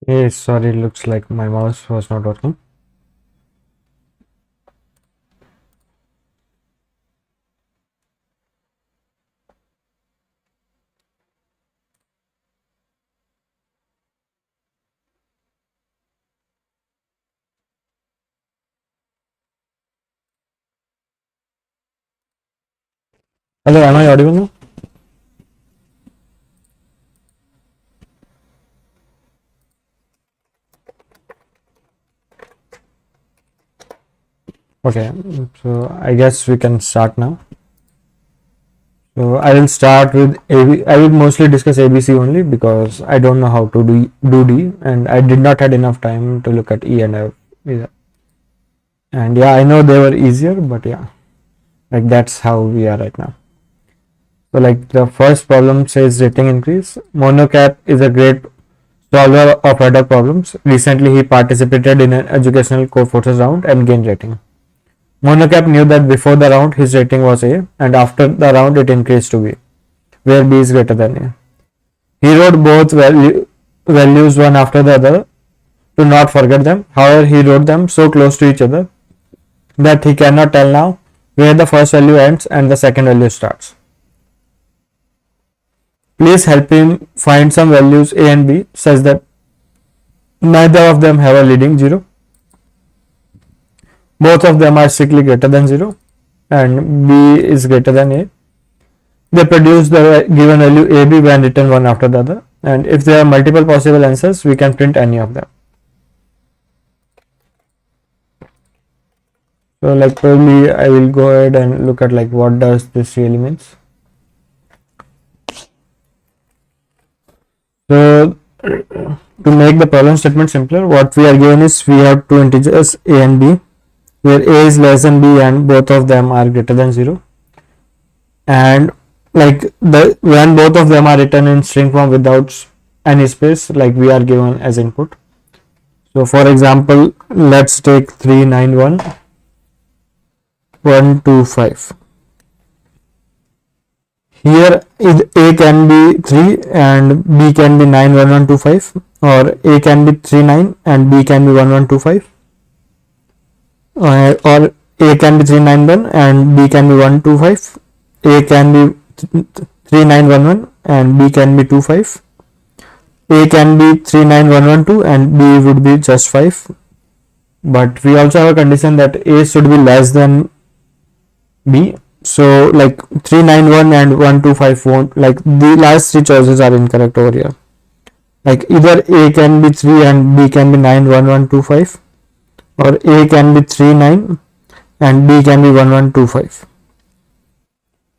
Hey, sorry, looks like my mouse was not working. Hello, am I audible now? Okay, so I guess we can start now. So I will start with AB. I will mostly discuss ABC only because I don't know how to do D, and I did not had enough time to look at E and F either. And yeah, I know they were easier, but yeah, like that's how we are right now. So like the first problem says rating increase. Monocat is a great solver of other problems. Recently, he participated in an educational Codeforces round and gained rating. Monocap knew that before the round his rating was A and after the round it increased to B, where B is greater than A. He wrote both values one after the other to not forget them. However, he wrote them so close to each other that he cannot tell now where the first value ends and the second value starts. Please help him find some values A and B such that neither of them have a leading 0. Both of them are strictly greater than 0 and B is greater than A. They produce the given value AB when written one after the other, and if there are multiple possible answers, we can print any of them. So like probably I will go ahead and look at like what does this really means. So to make the problem statement simpler, what we are given is we have two integers A and B, where A is less than B and both of them are greater than 0. And like when both of them are written in string form without any space, like we are given as input. So for example, let's take 391 125. Here A can be 3 and B can be 91125, or A can be 39 and B can be 1125, or A can be 391 and B can be 125. A can be 3911 and B can be 25. A can be 39112 and B would be just 5. But we also have a condition that A should be less than B. So like 391 and 125 won't, like the last three choices are incorrect over here. Like either A can be 3 and B can be 91125, or A can be 39 and B can be 1125.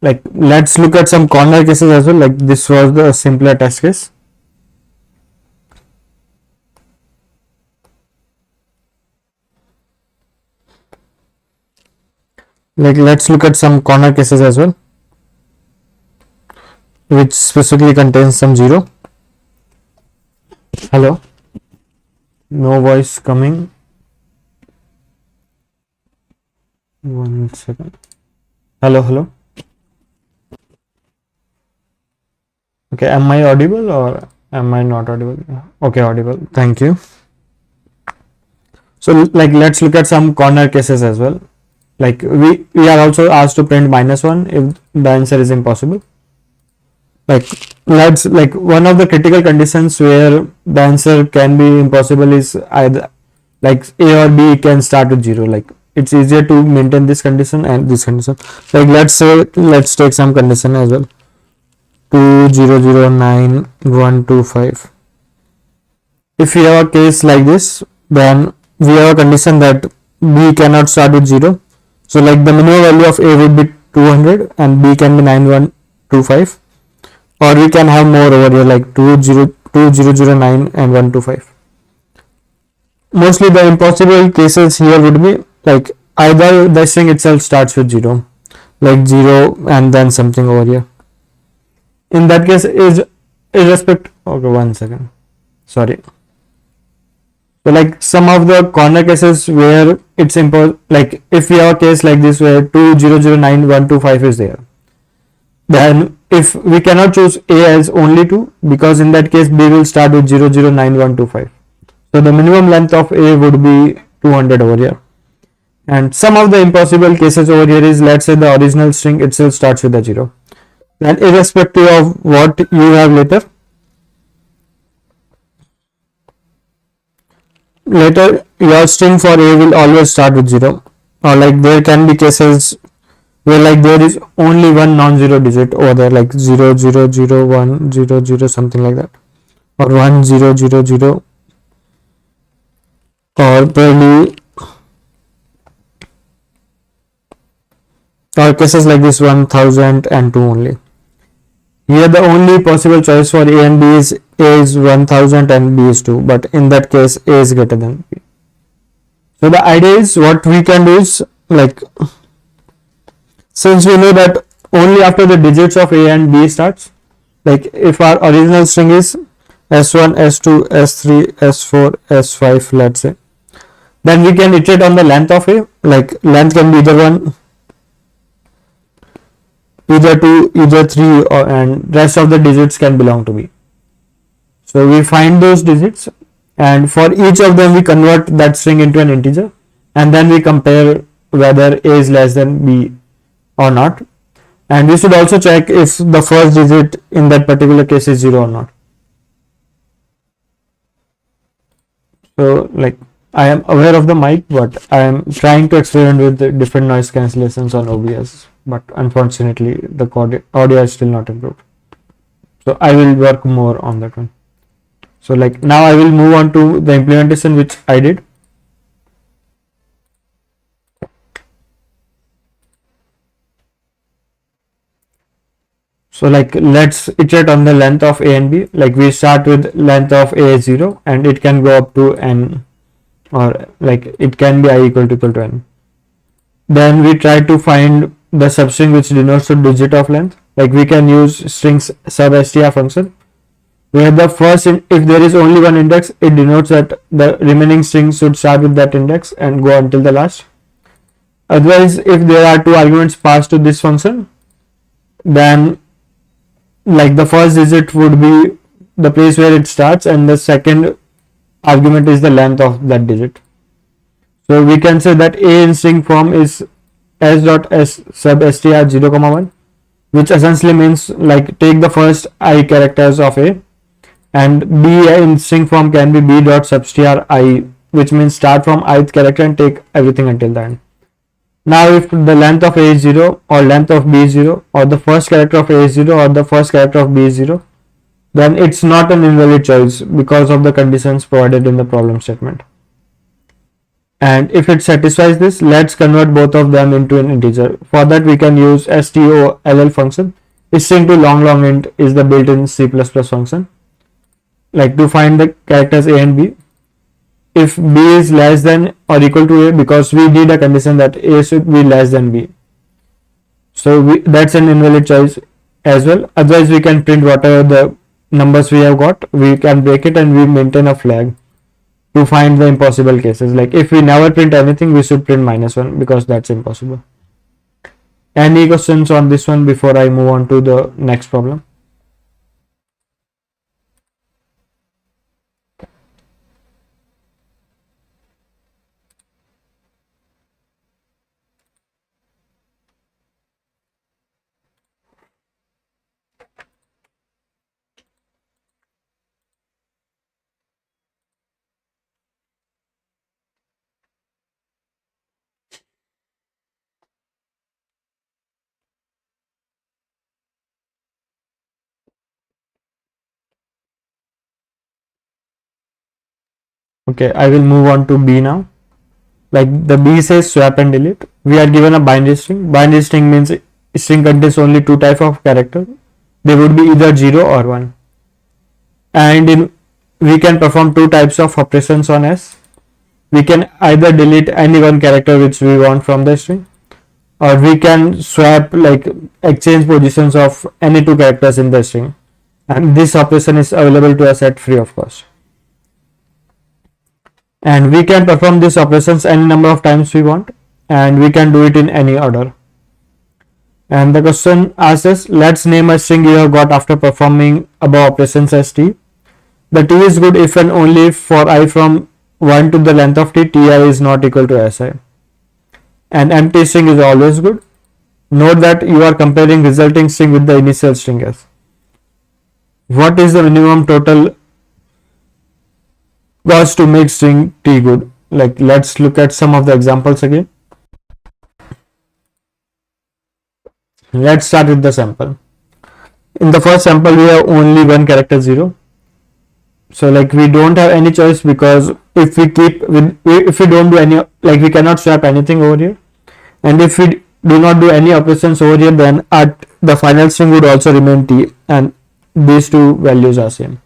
Like let's look at some corner cases as well. Like this was the simpler test case. Like let's look at some corner cases as well, which specifically contains some 0. Hello, no voice coming. 1 second. Hello. Okay, am I audible or am I not audible? Okay, audible. Thank you. So like let's look at some corner cases as well. Like we are also asked to print -1 if the answer is impossible. Like let's, like one of the critical conditions where the answer can be impossible is either like A or B can start with 0. Like it's easier to maintain this condition and this condition. Like let's say, let's take some condition as well. 2009125. If we have a case like this, then we have a condition that B cannot start with 0. So like the minimum value of A would be 200 and B can be 9125, or we can have more over here like 2009 and 125. Mostly the impossible cases here would be like either the string itself starts with 0, like 0 and then something over here. In that case is irrespective. Okay, 1 second, sorry. So like some of the corner cases where it's like if we have a case like this where 2009125 is there, then if we cannot choose A as only 2, because in that case B will start with 0091125. So the minimum length of A would be 200 over here. And some of the impossible cases over here is, let's say the original string itself starts with a 0. Then irrespective of what you have later your string for A will always start with 0. Or like there can be cases where like there is only one non-zero digit over there, like 0 0 0 1 0 0 something like that, or 1 0 0 0, or probably, or cases like this 1002 only. Here the only possible choice for A and B is A is 1000 and B is 2, but in that case A is greater than B. So the idea is, what we can do is, like, since we know that only after the digits of A and B starts, like if our original string is S1, S2, S3, S4, S5, let's say, then we can iterate on the length of A, like length can be either 1, either 2, either 3, and rest of the digits can belong to B. So we find those digits, and for each of them we convert that string into an integer, and then we compare whether A is less than B or not. And we should also check if the first digit in that particular case is 0 or not. So like, I am aware of the mic, but I am trying to experiment with the different noise cancellations on OBS, but unfortunately the audio is still not improved. So I will work more on that one. So like, now I will move on to the implementation which I did. So like, let's iterate on the length of A and B. Like we start with length of A is 0, and it can go up to n, or like it can be I equal to n. Then we try to find the substring which denotes the digit of length. Like we can use strings sub-str function, where the first, if there is only one index, it denotes that the remaining string should start with that index and go until the last. Otherwise, if there are two arguments passed to this function, then like the first digit would be the place where it starts, and the second argument is the length of that digit. So we can say that A in string form is s.s sub str 0, 1, which essentially means like take the first I characters of A, and B in string form can be b dot substr I, which means start from ith character and take everything until the end. Now if the length of A is 0, or length of B is 0, or the first character of A is 0, or the first character of B is 0, then it's not an invalid choice because of the conditions provided in the problem statement. And if it satisfies this, let's convert both of them into an integer. For that we can use stoll function. String to long int is the built-in C++ function, like to find the characters A and B. If B is less than or equal to A, because we did a condition that A should be less than B, so that's an invalid choice as well. Otherwise we can print whatever the numbers we have got, we can break it, and we maintain a flag to find the impossible cases. Like if we never print anything, we should print -1 because that's impossible. Any questions on this one before I move on to the next problem? Okay, I will move on to B now. Like the B says swap and delete. We are given a binary string. Binary string means string contains only two types of character. They would be either 0 or 1. And we can perform two types of operations on S. We can either delete any one character which we want from the string, or we can swap, like exchange positions of any two characters in the string. And this operation is available to us at free of cost. And we can perform these operations any number of times we want, and we can do it in any order. And the question asks us, let's name a string you have got after performing above operations as t. The t is good if and only if for I from 1 to the length of ti is not equal to si. And empty string is always good. Note that you are comparing resulting string with the initial string s. What is the minimum total cost to make string t good? Like, let's look at some of the examples again. Let's start with the sample. In the first sample, we have only one character 0. So like we don't have any choice, because if we keep with, if we don't do any, like we cannot swap anything over here, and if we do not do any operations over here, then at the final string would also remain t, and these two values are same.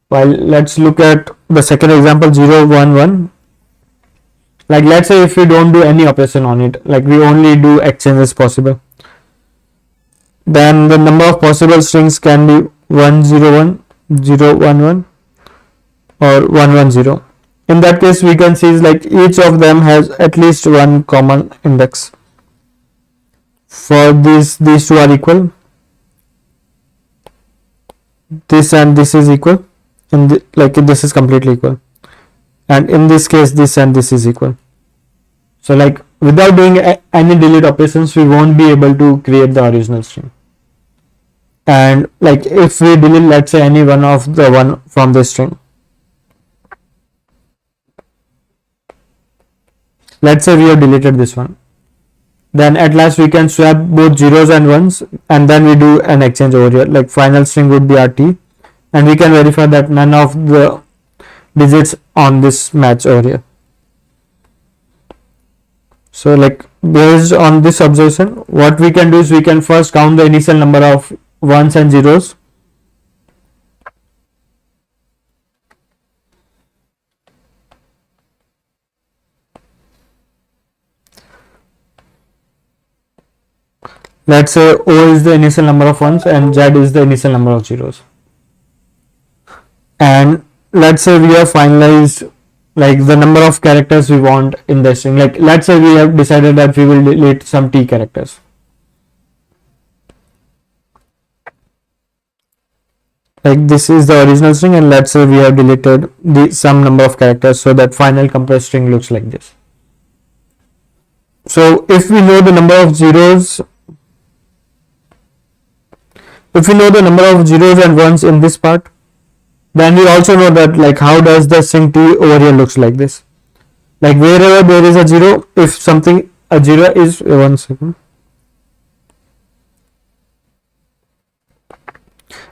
While let's look at the second example, 0 1 1. Like let's say if we don't do any operation on it, like we only do exchanges possible, then the number of possible strings can be 1 0 1, 0 1 1, or 1 1 0. In that case, we can see like each of them has at least one common index. For these two are equal. This and this is equal. Like this is completely equal. And in this case, this and this is equal. So like without doing any delete operations, we won't be able to create the original string. And like if we delete, let's say, any one of the one from this string, let's say we have deleted this one, then at last we can swap both zeros and ones, and then we do an exchange over here. Like final string would be rt, and we can verify that none of the digits on this match over here. So like based on this observation, what we can do is we can first count the initial number of ones and zeros. Let's say O is the initial number of ones and Z is the initial number of zeros. And let's say we have finalized like the number of characters we want in the string. Like let's say we have decided that we will delete some t characters. Like this is the original string, and let's say we have deleted some number of characters, so that final compressed string looks like this. So if we know the number of zeros, and ones in this part, then we also know that like how does the string t over here looks like this. Like wherever there is a zero, if something a zero is 1 second.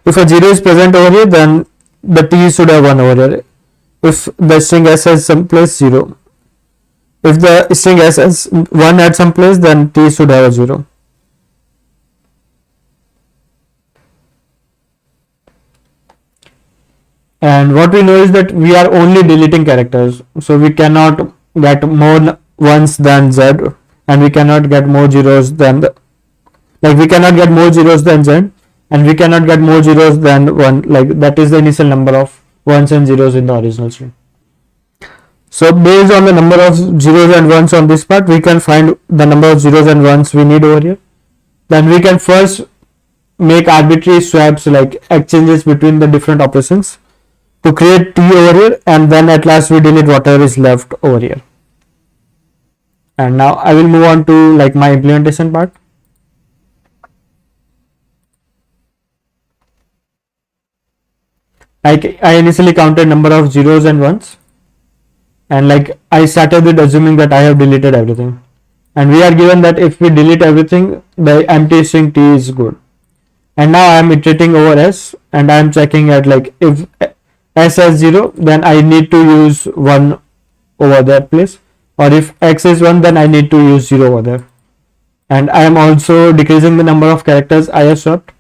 If a zero is present over here, then the t should have 1 over here. If the string s has some place 0. If the string s has 1 at some place, then t should have a 0. And what we know is that we are only deleting characters, so we cannot get more ones than z, and we cannot get more zeros than we cannot get more zeros than z, and we cannot get more zeros than 1. Like that is the initial number of ones and zeros in the original string. So based on the number of zeros and ones on this part, we can find the number of zeros and ones we need over here. Then we can first make arbitrary swaps, like exchanges between the different operations, to create t over here, and then at last we delete whatever is left over here. And now I will move on to like my implementation part. I initially counted number of zeros and ones, and like I started with assuming that I have deleted everything, and we are given that if we delete everything, the empty string t is good. And now I am iterating over s, and I am checking at like if s has 0, then I need to use 1 over that place, or if x is 1, then I need to use 0 over there. And I am also decreasing the number of characters I have swapped.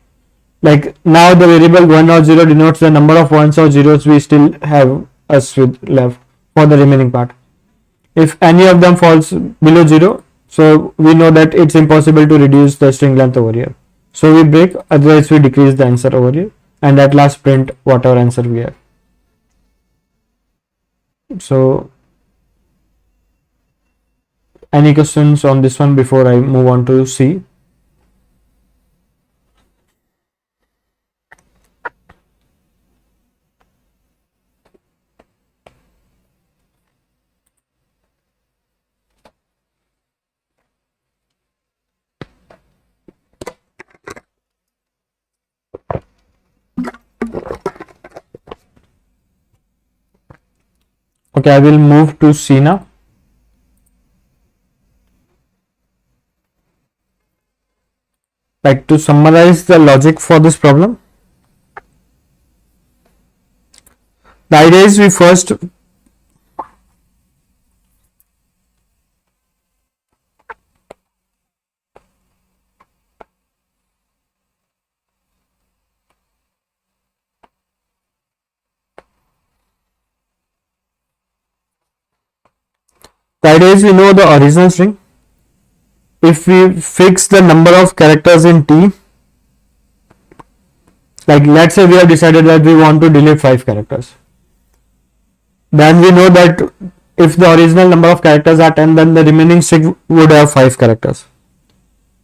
Like now the variable 1 or 0 denotes the number of ones or zeros we still have us with left for the remaining part. If any of them falls below 0, so we know that it's impossible to reduce the string length over here. So we break, otherwise we decrease the answer over here, and at last print whatever answer we have. So any questions on this one before I move on to C? Okay, I will move to C now. Like, to summarize the logic for this problem, the idea is we first we know the original string. If we fix the number of characters in T, like let's say we have decided that we want to delete 5 characters, then we know that if the original number of characters are 10, then the remaining string would have 5 characters.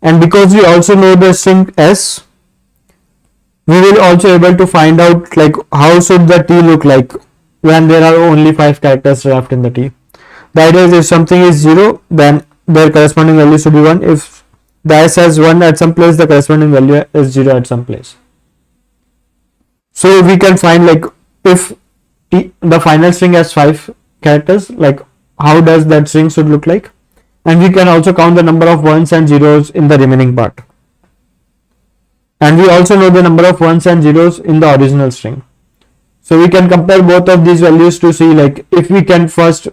And because we also know the string S, we will also able to find out like how should the T look like when there are only 5 characters left in the T. The idea is if something is 0, then their corresponding value should be 1. If the S has 1 at some place, the corresponding value is 0 at some place. So we can find like if the final string has 5 characters, like how does that string should look like, and we can also count the number of ones and zeros in the remaining part, and we also know the number of ones and zeros in the original string. So we can compare both of these values to see like if we can first,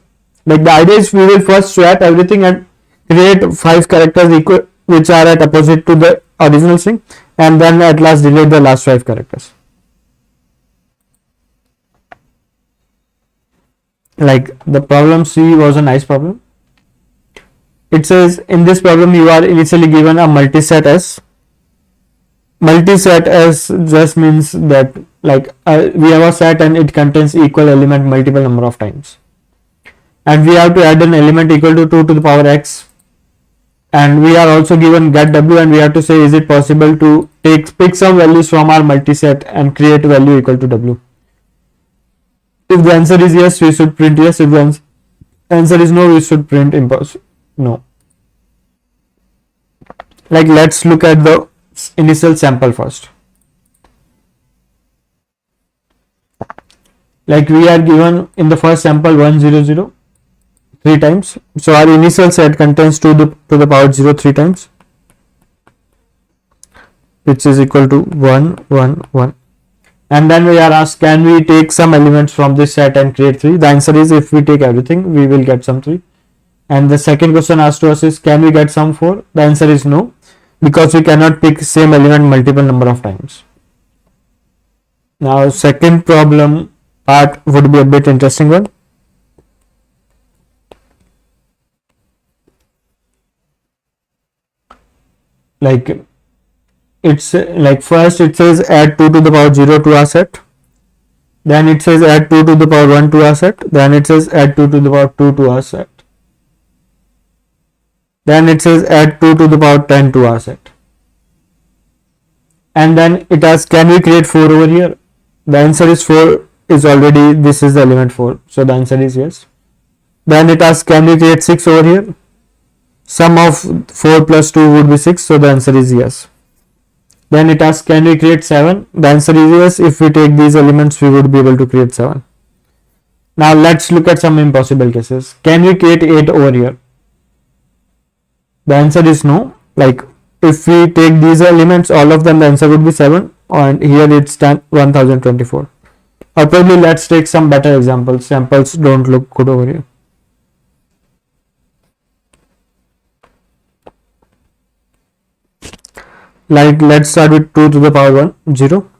like the idea is we will first swap everything and create 5 characters equal which are at opposite to the original string, and then at last delete the last 5 characters. Like the problem C was a nice problem. It says in this problem you are initially given a multiset S. Multiset S just means that like we have a set and it contains equal element multiple number of times, and we have to add an element equal to 2 to the power x, and we are also given get w, and we have to say is it possible to pick some values from our multiset and create value equal to w. If the answer is yes, we should print yes. If the answer is no, we should print impossible. No. Like let's look at the initial sample first. Like we are given in the first sample 1 0 0 3 times. So our initial set contains 2 to the power 0 3 times, which is equal to 1 1 1. And then we are asked, can we take some elements from this set and create 3? The answer is if we take everything, we will get some 3. And the second question asked to us is, can we get some 4? The answer is no, because we cannot pick same element multiple number of times. Now second problem part would be a bit interesting one. Like it's like first it says add 2 to the power 0 to our set, then it says add 2 to the power 1 to our set, then it says add 2 to the power 2 to our set, then it says add 2 to the power 10 to our set, and then it asks can we create 4 over here? The answer is 4 is already, this is the element 4, so the answer is yes. Then it asks can we create 6 over here? Sum of 4 plus 2 would be 6, so the answer is yes. Then it asks can we create 7? The answer is yes. If we take these elements, we would be able to create 7. Now let's look at some impossible cases. Can we create 8 over here? The answer is no. Like if we take these elements, all of them, the answer would be 7, and here it's 1024. Or probably let's take some better examples. Samples don't look good over here. Like let's start with 2 to the power 1 0,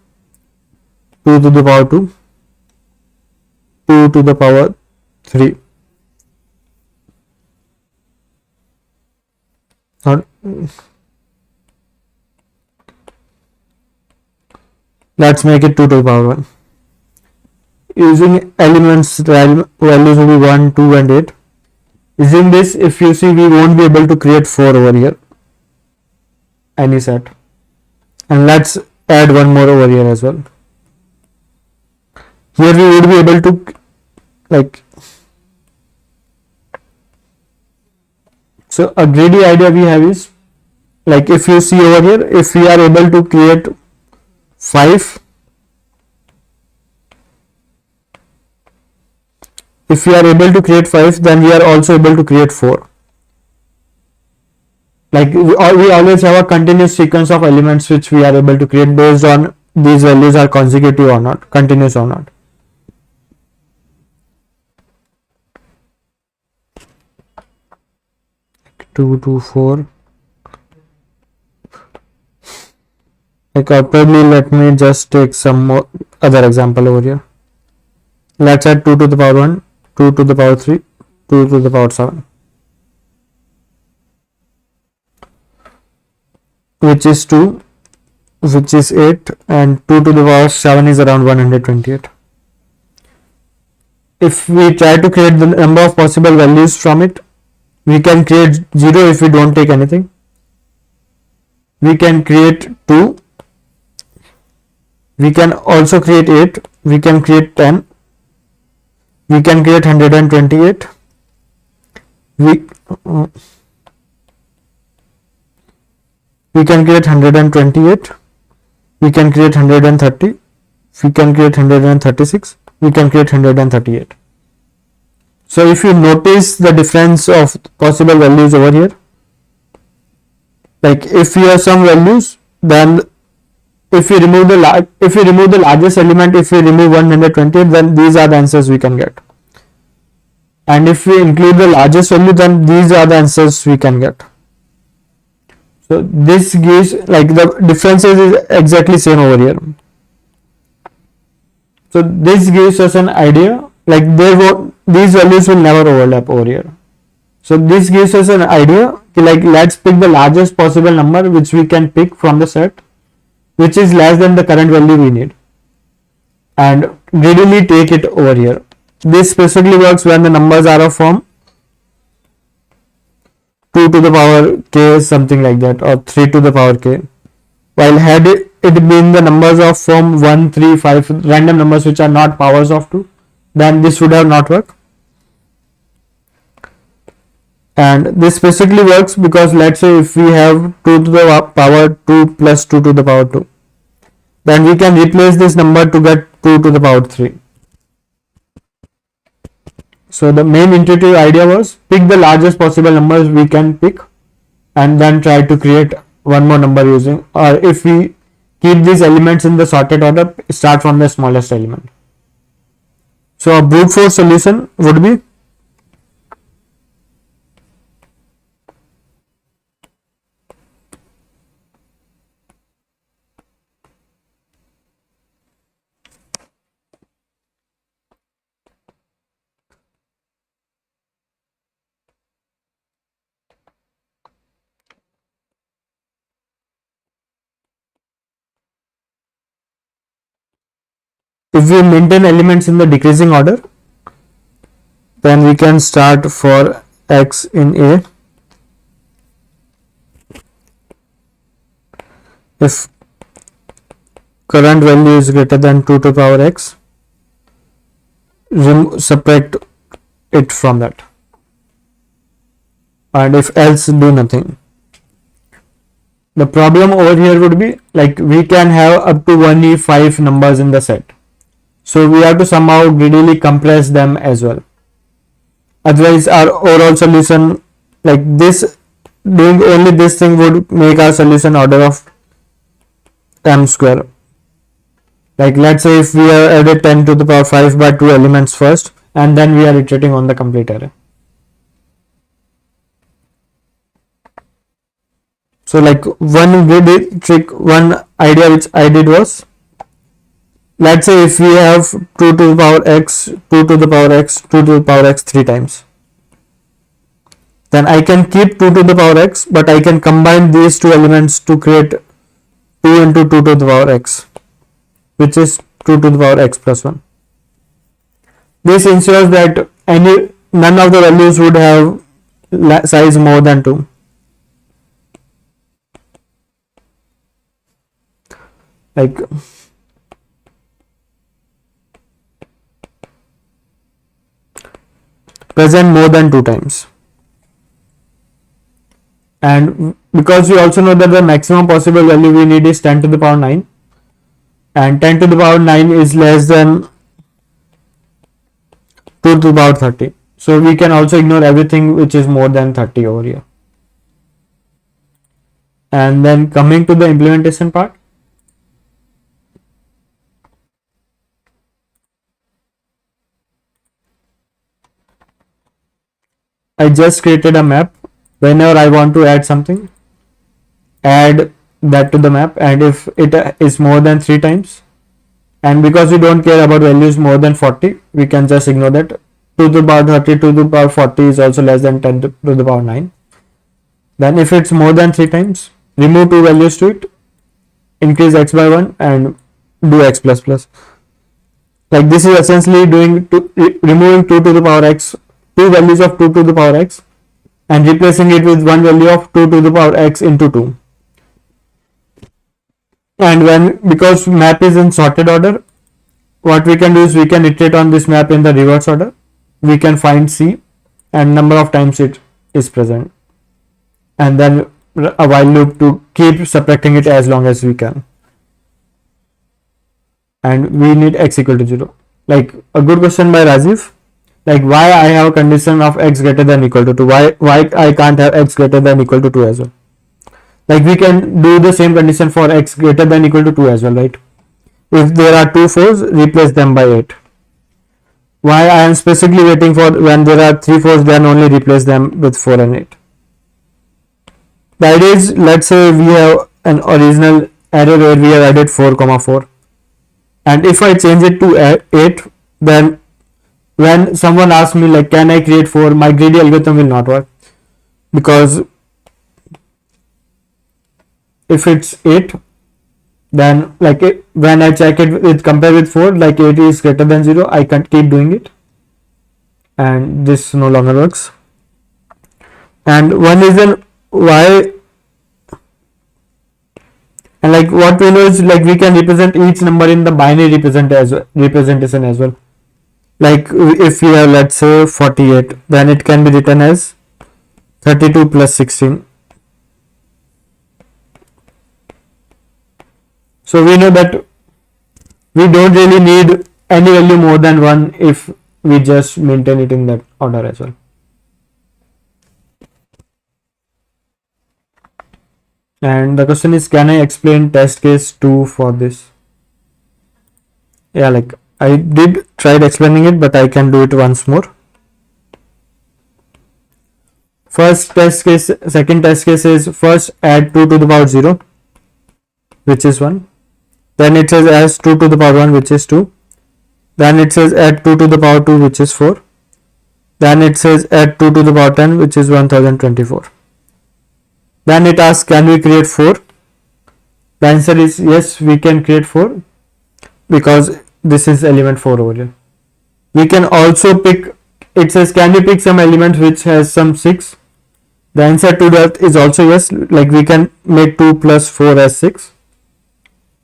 2 to the power 2, 2 to the power 3. Or let's make it 2 to the power 1. Using elements, the values will be 1 2 and 8. Using this, if you see, we won't be able to create 4 over here, any set. And let's add one more over here as well. Here we would be able to like, so a greedy idea we have is like if you see over here, if we are able to create 5 if we are able to create 5, then we are also able to create 4. Like we always have a continuous sequence of elements which we are able to create based on these values are consecutive or not, continuous or not. Two, 2, 4. Probably let me just take some more other example over here. Let's add 2 to the power 1, 2 to the power 3, 2 to the power 7, which is 2, which is 8, and 2 to the power 7 is around 128. If we try to create the number of possible values from it, we can create 0 if we don't take anything. We can create 2. We can also create 8. We can create 10. We can create 128. We can create 128. We can create 130. We can create 136. We can create 138. So if you notice the difference of possible values over here, like if we have some values, then if we remove the largest element, if we remove 128, then these are the answers we can get. And if we include the largest value, then these are the answers we can get. So this gives, like, the differences is exactly same over here. So this gives us an idea, like these values will never overlap over here. So this gives us an idea, like let's pick the largest possible number which we can pick from the set, which is less than the current value we need, and greedily take it over here. This specifically works when the numbers are of form 2 to the power k, something like that, or 3 to the power k. While had it been the numbers of form 1, 3, 5, random numbers which are not powers of 2, then this would have not worked. And this specifically works because let's say if we have 2 to the power 2 plus 2 to the power 2, then we can replace this number to get 2 to the power 3. So the main intuitive idea was pick the largest possible numbers we can pick and then try to create one more number using, or if we keep these elements in the sorted order, start from the smallest element. So a brute force solution would be if we maintain elements in the decreasing order, then we can start for x in A. If current value is greater than 2 to the power x, subtract it from that, and if else, do nothing. The problem over here would be, like, we can have up to only 5 numbers in the set, so we have to somehow greedily compress them as well. Otherwise our overall solution, like this, doing only this thing would make our solution order of m square. Like let's say if we have added 10 to the power 5 by 2 elements first, and then we are iterating on the complete array. So like one good trick, one idea which I did was, let's say if we have 2 to the power x, 2 to the power x, 2 to the power x 3 times, then I can keep 2 to the power x, but I can combine these two elements to create 2 into 2 to the power x, which is 2 to the power x plus 1. This ensures that none of the values would have size more than 2. Like present more than 2 times. And because we also know that the maximum possible value we need is 10 to the power 9, and 10 to the power 9 is less than 2 to the power 30. So we can also ignore everything which is more than 30 over here. And then coming to the implementation part, I just created a map. Whenever I want to add something, add that to the map, and if it is more than 3 times, and because we don't care about values more than 40, we can just ignore that. 2 to the power 30, 2 to the power 40 is also less than 10 to the power 9. Then if it's more than 3 times, remove 2 values to it, increase x by 1 and do x plus plus. Like this is essentially doing removing 2 to the power x, 2 values of 2 to the power x, and replacing it with one value of 2 to the power x into 2. And because map is in sorted order, what we can do is we can iterate on this map in the reverse order. We can find C and number of times it is present, and then a while loop to keep subtracting it as long as we can. And we need x equal to 0. Like a good question by Rajiv, like why I have a condition of x greater than equal to 2, why I can't have x greater than equal to 2 as well. Like we can do the same condition for x greater than equal to 2 as well, right? If there are 2 4s, replace them by 8. Why I am specifically waiting for when there are 3 4s, then only replace them with 4 and 8. The idea is, let's say we have an original array where we have added 4 comma 4, and if I change it to 8, then when someone asks me like can I create 4, my greedy algorithm will not work, because if it's 8, then like when I check it with compare with 4, like 8 is greater than 0, I can't keep doing it, and this no longer works. And one reason why, and like what we know is like we can represent each number in the binary representation as well. Like if we have, let's say 48, then it can be written as 32 plus 16. So we know that we don't really need any value more than 1 if we just maintain it in that order as well. And the question is, can I explain test case 2 for this? Yeah, like I did try explaining it, but I can do it once more. First test case, second test case is first add 2 to the power 0, which is 1. Then it says as 2 to the power 1, which is 2. Then it says add 2 to the power 2, which is 4. Then it says add 2 to the power 10, which is 1024. Then it asks, can we create 4? The answer is yes, we can create 4, because this is element 4 over here. We can also pick, it says can we pick some element which has some 6? The answer to that is also yes, like we can make 2 plus 4 as 6.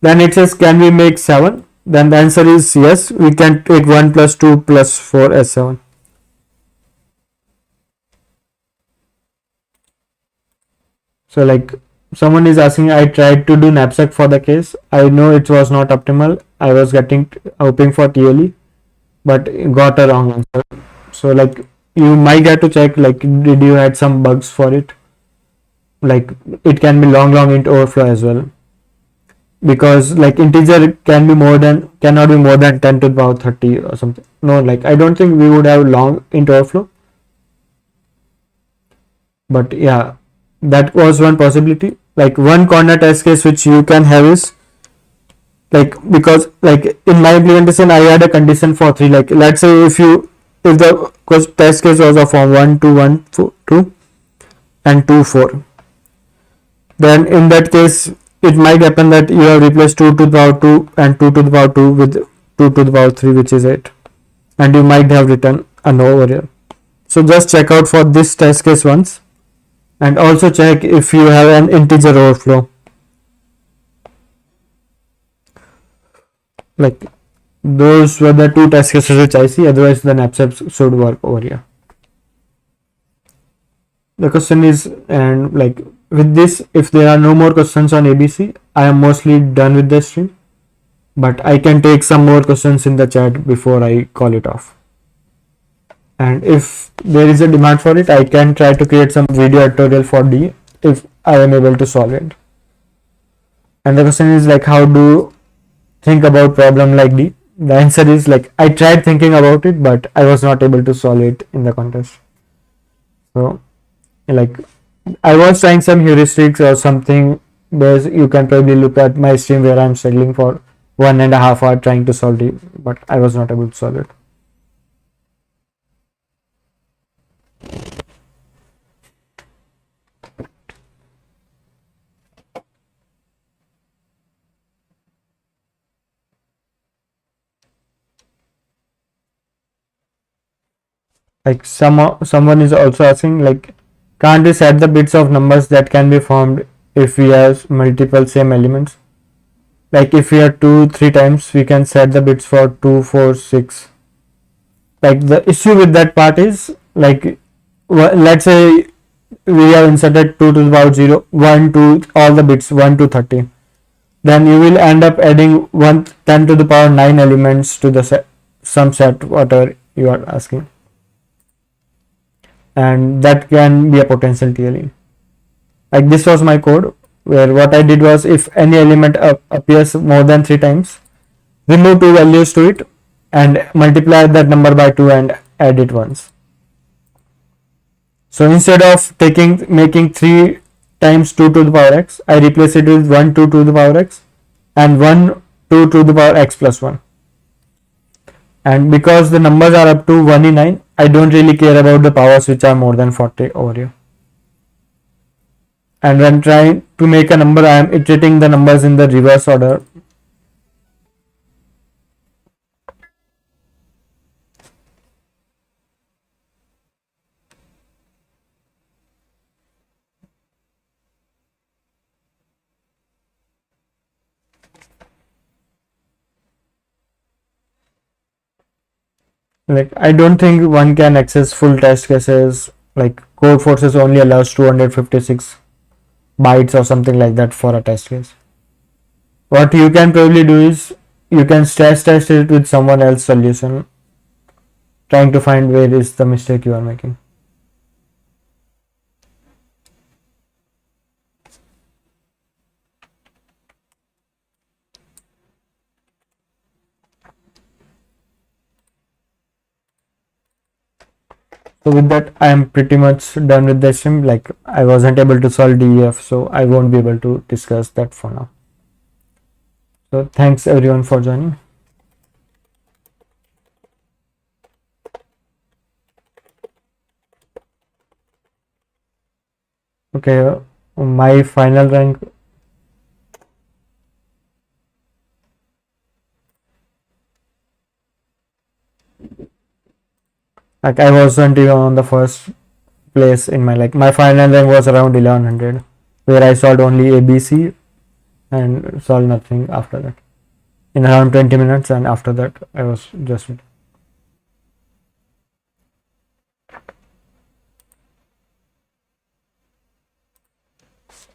Then it says can we make 7? Then the answer is yes, we can take 1 plus 2 plus 4 as 7. So like someone is asking, I tried to do knapsack for the case. I know it was not optimal. I was hoping for TLE, but got a wrong answer. So like you might have to check, like did you add some bugs for it? Like it can be long int overflow as well, because like integer cannot be more than 10 to the power 30 or something. No, like I don't think we would have long int overflow, but yeah, that was one possibility. Like one corner test case which you can have is like, because like in my implementation I had a condition for 3, like let's say if the test case was of form 1 2 1 4 2 and 2 4, then in that case it might happen that you have replaced 2 to the power 2 and 2 to the power 2 with 2 to the power 3, which is 8, and you might have written a no over here. So just check out for this test case once, and also check if you have an integer overflow. Like those were the 2 test cases which I see, otherwise the knapsack should work over here. The question is, and like with this, if there are no more questions on ABC, I am mostly done with the stream, but I can take some more questions in the chat before I call it off. and if there is a demand for it, I can try to create some video tutorial for D if I am able to solve it. And the question is like, how do you think about problem like D? The answer is like, I tried thinking about it, but I was not able to solve it in the contest. So like, I was trying some heuristics or something. There's, you can probably look at my stream where I'm struggling for 1.5 hours trying to solve D, but I was not able to solve it. Like someone is also asking like, can't we set the bits of numbers that can be formed if we have multiple same elements? Like if we have 2 3 times, we can set the bits for 2 4 6. Like the issue with that part is like, let's say we have inserted 2 to the power 0 1 to all the bits 1 to 30, then you will end up adding 10 to the power 9 elements to the some set whatever you are asking, and that can be a potential TLE. Like this was my code where what I did was, if any element appears more than 3 times, remove 2 values to it and multiply that number by 2 and add it once. So instead of making 3 times 2 to the power x, I replace it with 1 2 to the power x and 1 2 to the power x plus 1. And because the numbers are up to 1 in 9, I don't really care about the powers which are more than 40 over here. And when trying to make a number, I am iterating the numbers in the reverse order. Like, I don't think one can access full test cases. Like Codeforces only allows 256 bytes or something like that for a test case. What you can probably do is, you can stress test it with someone else's solution, trying to find where is the mistake you are making. So with that, I am pretty much done with the stream. Like, I wasn't able to solve DEF, so I won't be able to discuss that for now. So thanks everyone for joining. Okay, my final rank. Like, I wasn't even on the first place in my final rank was around 1100, where I solved only ABC and solved nothing after that in around 20 minutes, and after that I was just